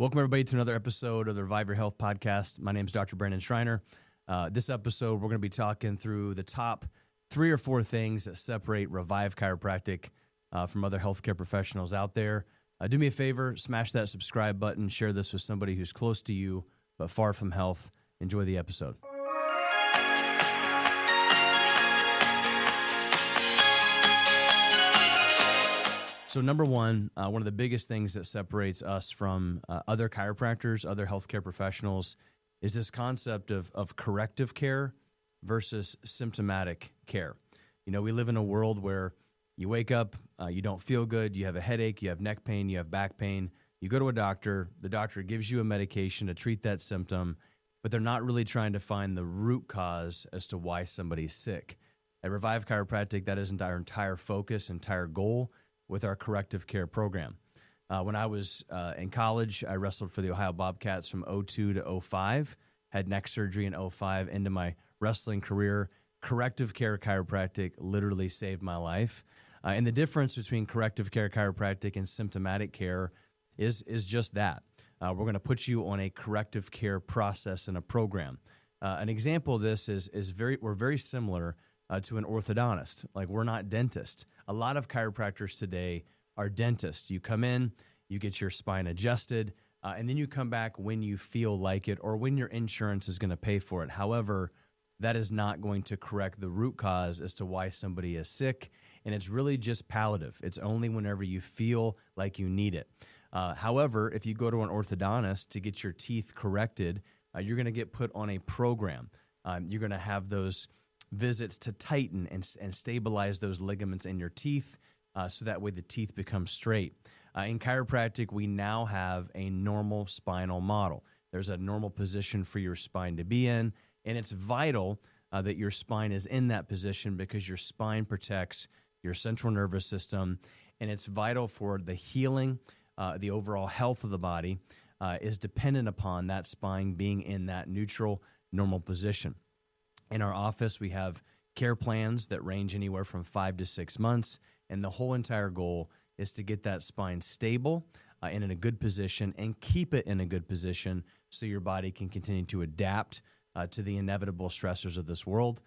Welcome, everybody, to another episode of the Revive Your Health podcast. My name is Dr. Brandon Schreiner. This episode, we're going to be talking through the top 3 or 4 things that separate Revive Chiropractic from other healthcare professionals out there. Do me a favor, smash that subscribe button, share this with somebody who's close to you but far from health. Enjoy the episode. So number one of the biggest things that separates us from other chiropractors, other healthcare professionals, is this concept of corrective care versus symptomatic care. You know, we live in a world where you wake up, you don't feel good, you have a headache, you have neck pain, you have back pain, you go to a doctor, the doctor gives you a medication to treat that symptom, but they're not really trying to find the root cause as to why somebody's sick. At Revive Chiropractic, that isn't our entire focus, entire goal with our corrective care program. When I was in college, I wrestled for the Ohio Bobcats from 02 to 05, had neck surgery in 05 into my wrestling career. Corrective care chiropractic literally saved my life. And the difference between corrective care chiropractic and symptomatic care is just that. We're going to put you on a corrective care process and a program. An example of this is we're very similar to an orthodontist. Like, we're not dentists. A lot of chiropractors today are dentists. You come in, you get your spine adjusted, and then you come back when you feel like it or when your insurance is going to pay for it. However, that is not going to correct the root cause as to why somebody is sick, and it's really just palliative. It's only whenever you feel like you need it. However, if you go to an orthodontist to get your teeth corrected, you're going to get put on a program. You're going to have those visits to tighten and stabilize those ligaments in your teeth so that way the teeth become straight. In chiropractic, we now have a normal spinal model. There's a normal position for your spine to be in, and it's vital that your spine is in that position because your spine protects your central nervous system, and it's vital for the healing, the overall health of the body is dependent upon that spine being in that neutral, normal position. In our office, we have care plans that range anywhere from 5 to 6 months, and the whole entire goal is to get that spine stable and in a good position and keep it in a good position so your body can continue to adapt to the inevitable stressors of this world.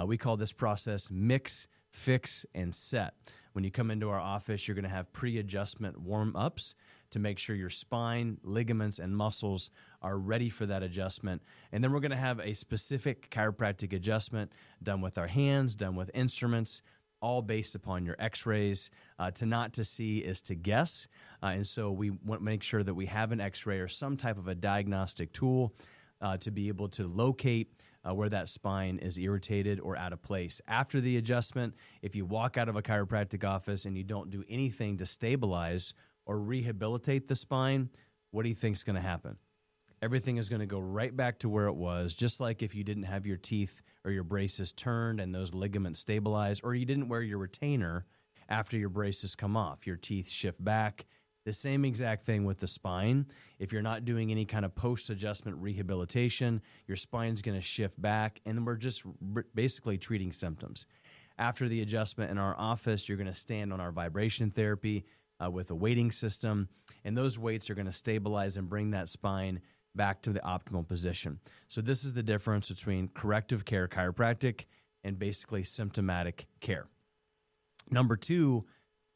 We call this process mix, fix, and set. When you come into our office, you're going to have pre-adjustment warm-ups to make sure your spine, ligaments, and muscles are ready for that adjustment. And then we're going to have a specific chiropractic adjustment done with our hands, done with instruments, all based upon your x-rays. To see is to guess. And so we want to make sure that we have an x-ray or some type of a diagnostic tool to be able to locate where that spine is irritated or out of place. After the adjustment, if you walk out of a chiropractic office and you don't do anything to stabilize or rehabilitate the spine, what do you think is going to happen? Everything is going to go right back to where it was, just like if you didn't have your teeth or your braces turned and those ligaments stabilized, or you didn't wear your retainer after your braces come off. Your teeth shift back. The same exact thing with the spine. If you're not doing any kind of post-adjustment rehabilitation, your spine's going to shift back, and we're just basically treating symptoms. After the adjustment in our office, you're going to stand on our vibration therapy with a weighting system, and those weights are going to stabilize and bring that spine back to the optimal position. So this is the difference between corrective care chiropractic and basically symptomatic care. Number 2,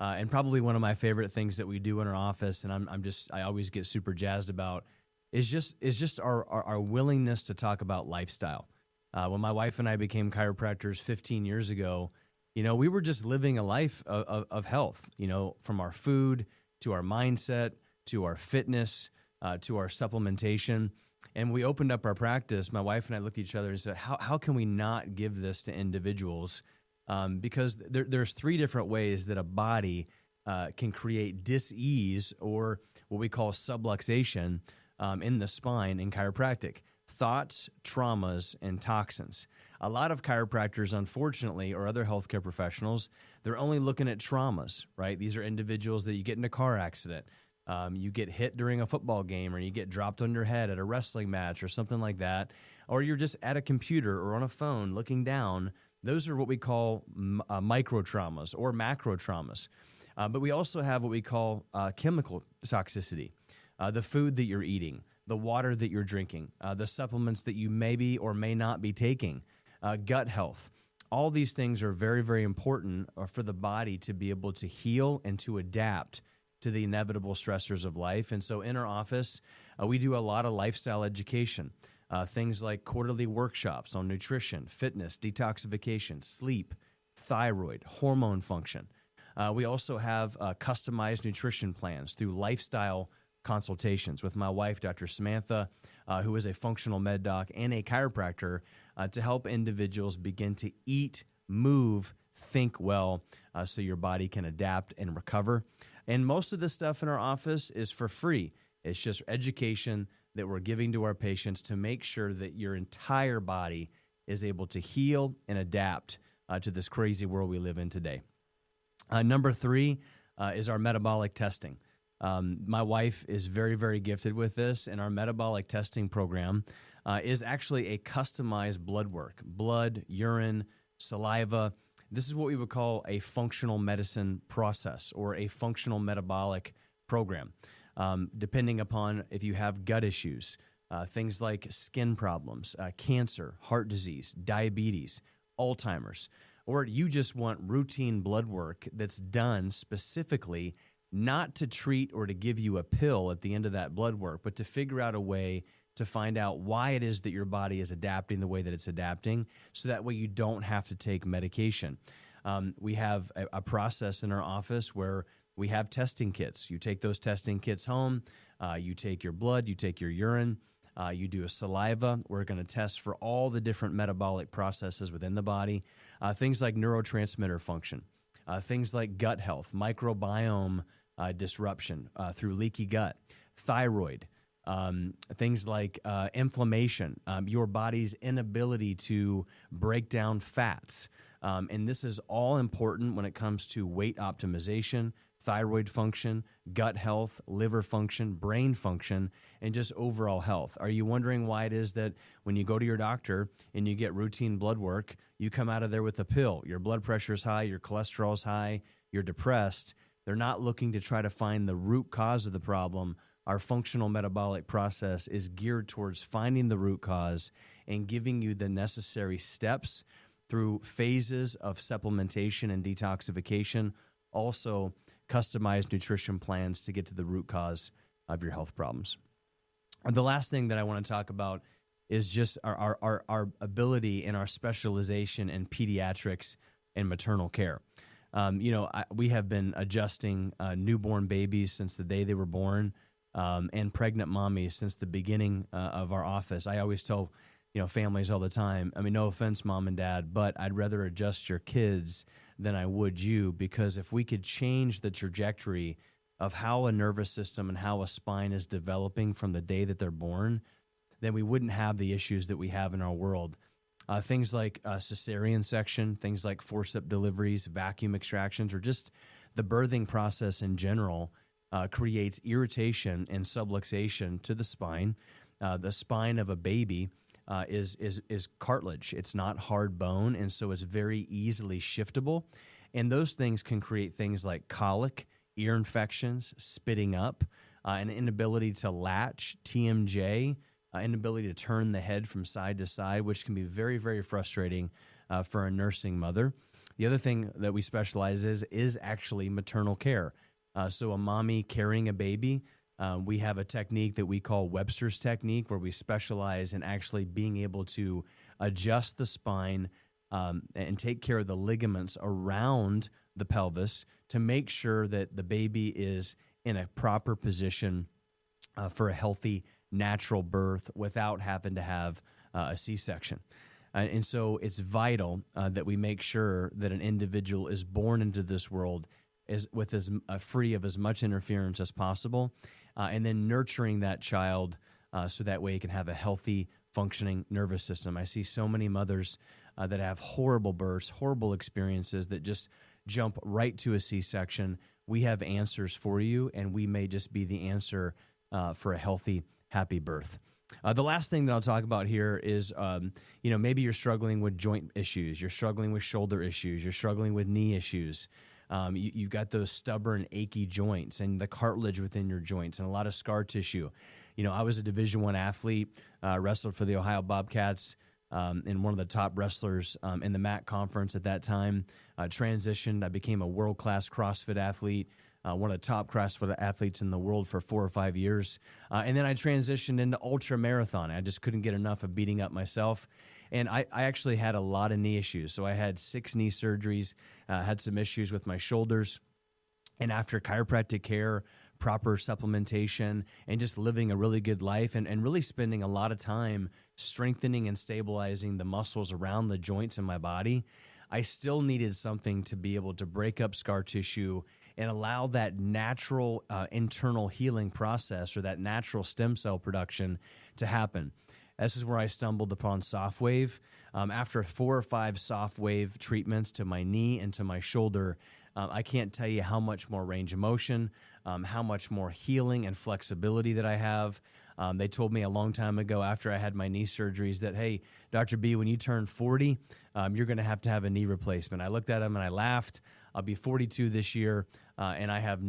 and probably one of my favorite things that we do in our office, and I always get super jazzed about, is just our willingness to talk about lifestyle. When my wife and I became chiropractors 15 years ago, you know, we were just living a life of health, you know, from our food to our mindset to our fitness to our supplementation. And we opened up our practice. My wife and I looked at each other and said, how can we not give this to individuals? Because there's 3 different ways that a body can create dis-ease or what we call subluxation in the spine in chiropractic. Thoughts, traumas, and toxins. A lot of chiropractors, unfortunately, or other healthcare professionals, they're only looking at traumas, right? These are individuals that you get in a car accident, you get hit during a football game, or you get dropped on your head at a wrestling match or something like that, or you're just at a computer or on a phone looking down. Those are what we call micro traumas or macro traumas. But we also have what we call chemical toxicity. the food that you're eating, the water that you're drinking, the supplements that you maybe or may not be taking, gut health. All these things are very, very important for the body to be able to heal and to adapt to the inevitable stressors of life. And so in our office, we do a lot of lifestyle education, things like quarterly workshops on nutrition, fitness, detoxification, sleep, thyroid, hormone function. We also have customized nutrition plans through lifestyle consultations with my wife, Dr. Samantha, who is a functional med doc and a chiropractor, to help individuals begin to eat, move, think well, so your body can adapt and recover. And most of the stuff in our office is for free. It's just education that we're giving to our patients to make sure that your entire body is able to heal and adapt to this crazy world we live in today. Number 3 is our metabolic testing. My wife is very, very gifted with this, and our metabolic testing program is actually a customized blood work, blood, urine, saliva. This is what we would call a functional medicine process or a functional metabolic program, depending upon if you have gut issues, things like skin problems, cancer, heart disease, diabetes, Alzheimer's, or you just want routine blood work that's done specifically not to treat or to give you a pill at the end of that blood work, but to figure out a way to find out why it is that your body is adapting the way that it's adapting, so that way you don't have to take medication. We have a process in our office where we have testing kits. You take those testing kits home, you take your blood, you take your urine, you do a saliva. We're going to test for all the different metabolic processes within the body, things like neurotransmitter function, things like gut health, microbiome disruption through leaky gut, thyroid, things like inflammation, your body's inability to break down fats. And this is all important when it comes to weight optimization, thyroid function, gut health, liver function, brain function, and just overall health. Are you wondering why it is that when you go to your doctor and you get routine blood work, you come out of there with a pill? Your blood pressure is high, your cholesterol is high, you're depressed. They're not looking to try to find the root cause of the problem. Our functional metabolic process is geared towards finding the root cause and giving you the necessary steps through phases of supplementation and detoxification, also customized nutrition plans to get to the root cause of your health problems. And the last thing that I want to talk about is just our ability and our specialization in pediatrics and maternal care. We have been adjusting newborn babies since the day they were born, and pregnant mommies since the beginning of our office. I always tell families all the time, no offense, mom and dad, but I'd rather adjust your kids than I would you, because if we could change the trajectory of how a nervous system and how a spine is developing from the day that they're born, then we wouldn't have the issues that we have in our world. Things like cesarean section, things like forceps deliveries, vacuum extractions, or just the birthing process in general creates irritation and subluxation to the spine. The spine of a baby is cartilage. It's not hard bone, and so it's very easily shiftable. And those things can create things like colic, ear infections, spitting up, an inability to latch, TMJ, inability to turn the head from side to side, which can be very, very frustrating for a nursing mother. The other thing that we specialize is actually maternal care. So a mommy carrying a baby, we have a technique that we call Webster's technique, where we specialize in actually being able to adjust the spine and take care of the ligaments around the pelvis to make sure that the baby is in a proper position for a healthy, natural birth without having to have a C-section. And so it's vital that we make sure that an individual is born into this world free of as much interference as possible, and then nurturing that child so that way it can have a healthy, functioning nervous system. I see so many mothers that have horrible births, horrible experiences that just jump right to a C-section. We have answers for you, and we may just be the answer for a healthy, happy birth. The last thing that I'll talk about here is, maybe you're struggling with joint issues, you're struggling with shoulder issues, you're struggling with knee issues. You've got those stubborn, achy joints and the cartilage within your joints and a lot of scar tissue. I was a Division I athlete, wrestled for the Ohio Bobcats, and one of the top wrestlers in the MAC conference at that time. Transitioned. I became a world-class CrossFit athlete, one of the top CrossFit athletes in the world for 4 or 5 years. And then I transitioned into ultra marathon. I just couldn't get enough of beating up myself. And I actually had a lot of knee issues. So I had 6 knee surgeries, had some issues with my shoulders. And after chiropractic care, proper supplementation, and just living a really good life and really spending a lot of time strengthening and stabilizing the muscles around the joints in my body, I still needed something to be able to break up scar tissue and allow that natural internal healing process or that natural stem cell production to happen. This is where I stumbled upon SoftWave. After 4 or 5 SoftWave treatments to my knee and to my shoulder, I can't tell you how much more range of motion, how much more healing and flexibility that I have. They told me a long time ago after I had my knee surgeries that, hey, Dr. B, when you turn 40, you're going to have a knee replacement. I looked at them and I laughed. I'll be 42 this year, and I have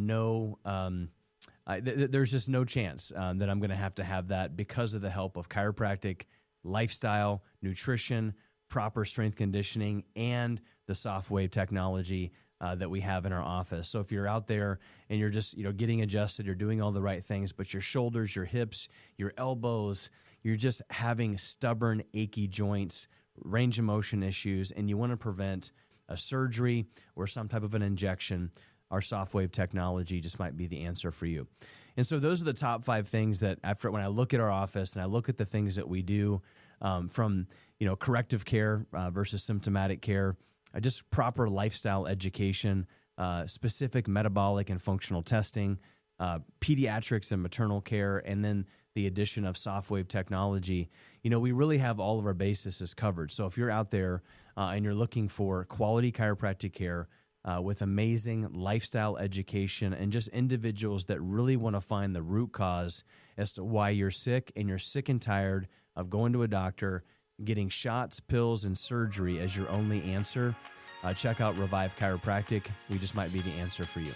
there's just no chance that I'm going to have that because of the help of chiropractic, lifestyle, nutrition, proper strength conditioning, and the SoftWave technology that we have in our office. So if you're out there and you're just getting adjusted, you're doing all the right things, but your shoulders, your hips, your elbows, you're just having stubborn, achy joints, range of motion issues, and you want to prevent a surgery or some type of an injection, our SoftWave technology just might be the answer for you. And so those are the top 5 things that when I look at our office and I look at the things that we do from corrective care versus symptomatic care, just proper lifestyle education, specific metabolic and functional testing, pediatrics and maternal care, and then the addition of SoftWave technology, we really have all of our bases covered. So if you're out there and you're looking for quality chiropractic care with amazing lifestyle education and just individuals that really want to find the root cause as to why you're sick and you're sick and tired of going to a doctor, getting shots, pills, and surgery as your only answer, check out Revive Chiropractic. We just might be the answer for you.